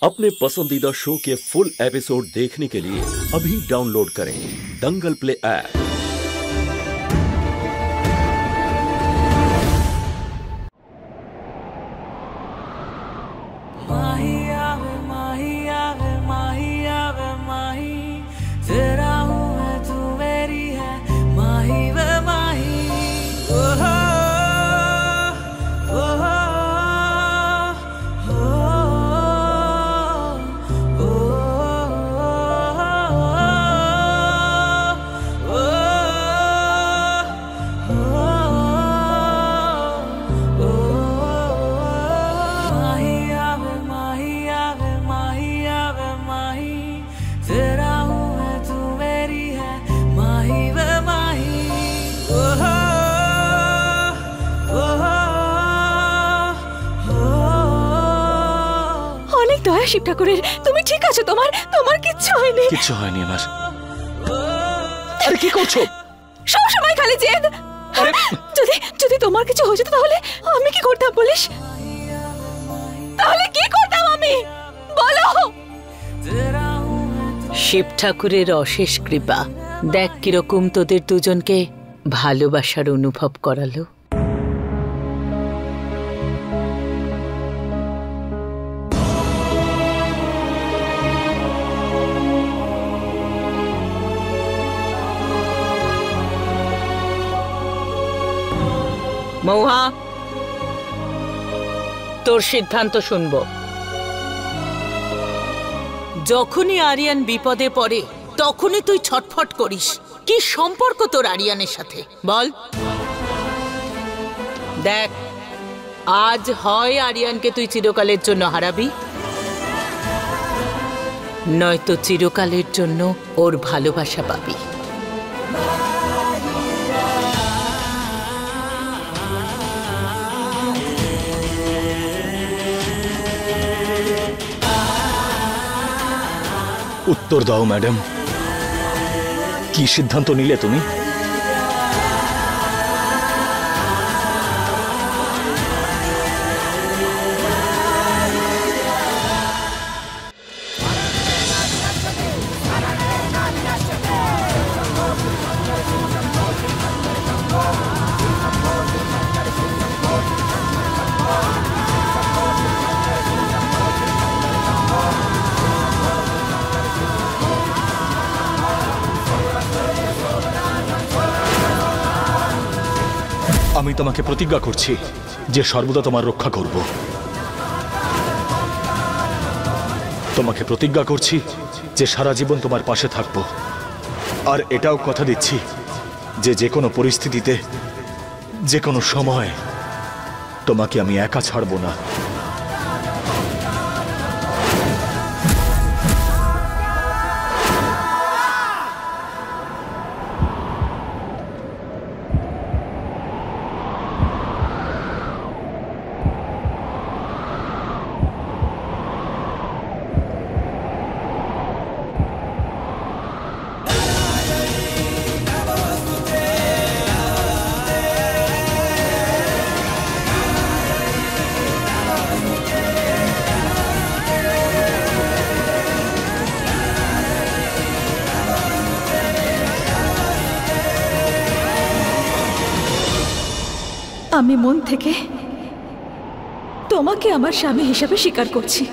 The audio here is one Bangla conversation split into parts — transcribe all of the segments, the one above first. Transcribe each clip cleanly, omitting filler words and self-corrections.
अपने पसंदीदा शो के फुल एपिसोड देखने के लिए अभी डाउनलोड करें दंगल प्ले ऐप। শিব ঠাকুরের তুমি ঠিক আছো? তোমার তোমার কিচ্ছু হয়নি? কিচ্ছু হয়নি আমার। আরে কি করছো? সব সময় খালি জেদ। আরে যদি যদি তোমার কিছু হয়ে যেত তাহলে আমি কি করতাম বলিস? তাহলে কি করতাম আমি বলো? শিব ঠাকুরের অশেষ কৃপা, দেখ কিরকম তোদের দুজনকে ভালোবাসার অনুভব করালো। মৌহা, তোর সিদ্ধান্ত শুনব। যখনই আরিয়ান বিপদে পড়ে তখনই তুই ছটফট করিস। কি সম্পর্ক তোর আরিয়ানের সাথে বল? দেখ, আজ হয় আরিয়ানকে তুই চিরকালের জন্য হারাবি, নয়তো চিরকালের জন্য ওর ভালোবাসা পাবি। উত্তর দাও ম্যাডাম, কি সিদ্ধান্ত নিলে তুমি? আমি তোমাকে প্রতিজ্ঞা করছি যে সর্বদা তোমার রক্ষা করব। তোমাকে প্রতিজ্ঞা করছি যে সারা জীবন তোমার পাশে থাকব। আর এটাও কথা দিচ্ছি যে যে কোনো পরিস্থিতিতে, যে কোনো সময় তোমাকে আমি একা ছাড়ব না। আমি মন থেকে তোমাকে আমার স্বামী হিসেবে স্বীকার করছি।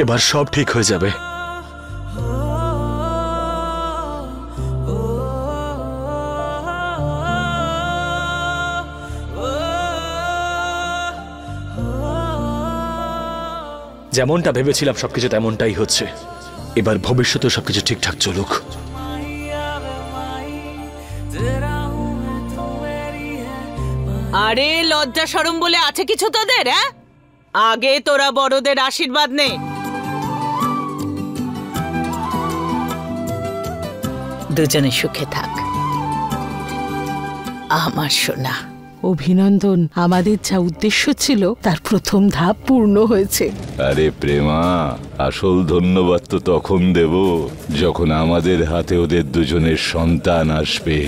এবার সব ঠিক হয়ে যাবে। যেমনটা ভেবেছিলাম সবকিছু তেমনটাই হচ্ছে। এবার ভবিষ্যতে সবকিছু ঠিকঠাক চলুক। আরে লজ্জা শরম বলে আছে কিছু তোদের? হ্যাঁ, আগে তোরা বড়দের আশীর্বাদ নে। দুজনে সুখে থাক আমার সোনা। অভিনন্দন, আমাদের যা উদ্দেশ্য ছিল তার প্রথম ধাপ পূর্ণ হয়েছে। আরে প্রেমা, আসল ধন্যবাদ তো তখন দেব যখন আমাদের হাতে ওদের দুজনের সন্তান আসবে।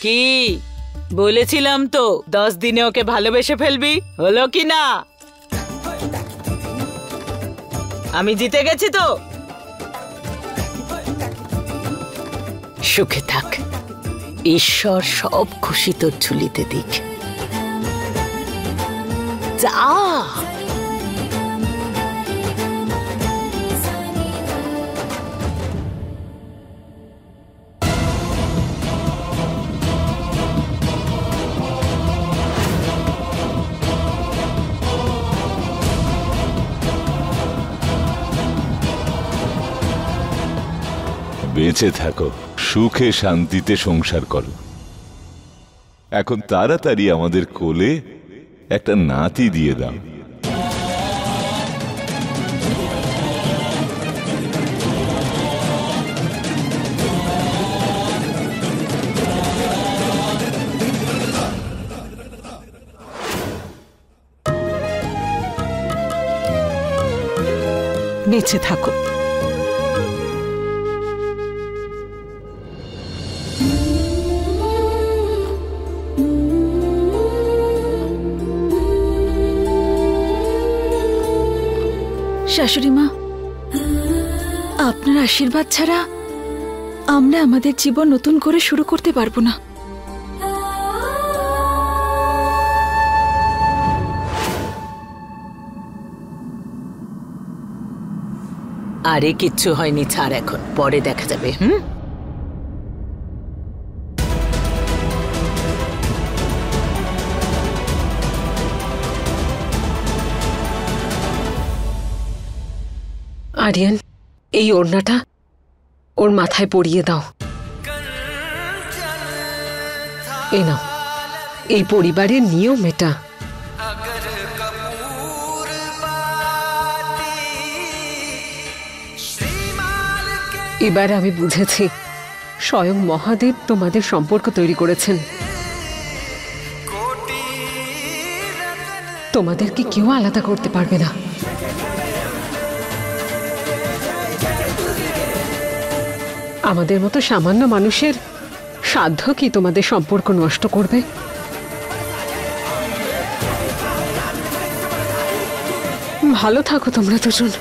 কি বলেছিলাম তো 10 দিনে ওকে ভালোবেসে ফেলবি, হলো কি না? আমি জিতে গেছি তো। সুখে থাক, ঈশ্বর সব খুশি তোর ঝুলিতে দিক। যা বেঁচে থাকো, সুখে শান্তিতে সংসার করো। এখন তাড়াতাড়ি আমাদের কোলে একটা নাতি দিয়ে দাও। বেঁচে থাকো। শাশুড়ি মা, আপনার আশীর্বাদ ছাড়া আমরা আমাদের জীবন নতুন করে শুরু করতে পারবো না। আরে কিচ্ছু হয়নি, ছাড়, এখন পরে দেখা যাবে। আরিয়ান, এই ওড়নাটা ওর মাথায় পরিয়ে দাও। এই নাও, এই পরিবারের নিয়ম এটা। এবার আমি বুঝেছি স্বয়ং মহাদেব তোমাদের সম্পর্ক তৈরি করেছেন। তোমাদেরকে কেউ আলাদা করতে পারবে না। আমাদের মতো সামান্য মানুষের সাধ্য কি তোমাদের সম্পর্ক নষ্ট করবে? ভালো থাকো তোমরা দুজন।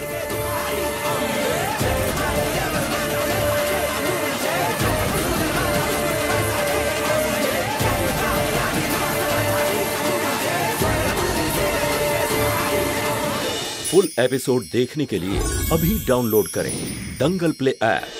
फुल एपिसोड देखने के लिए अभी डाउनलोड करें दंगल प्ले ऐप।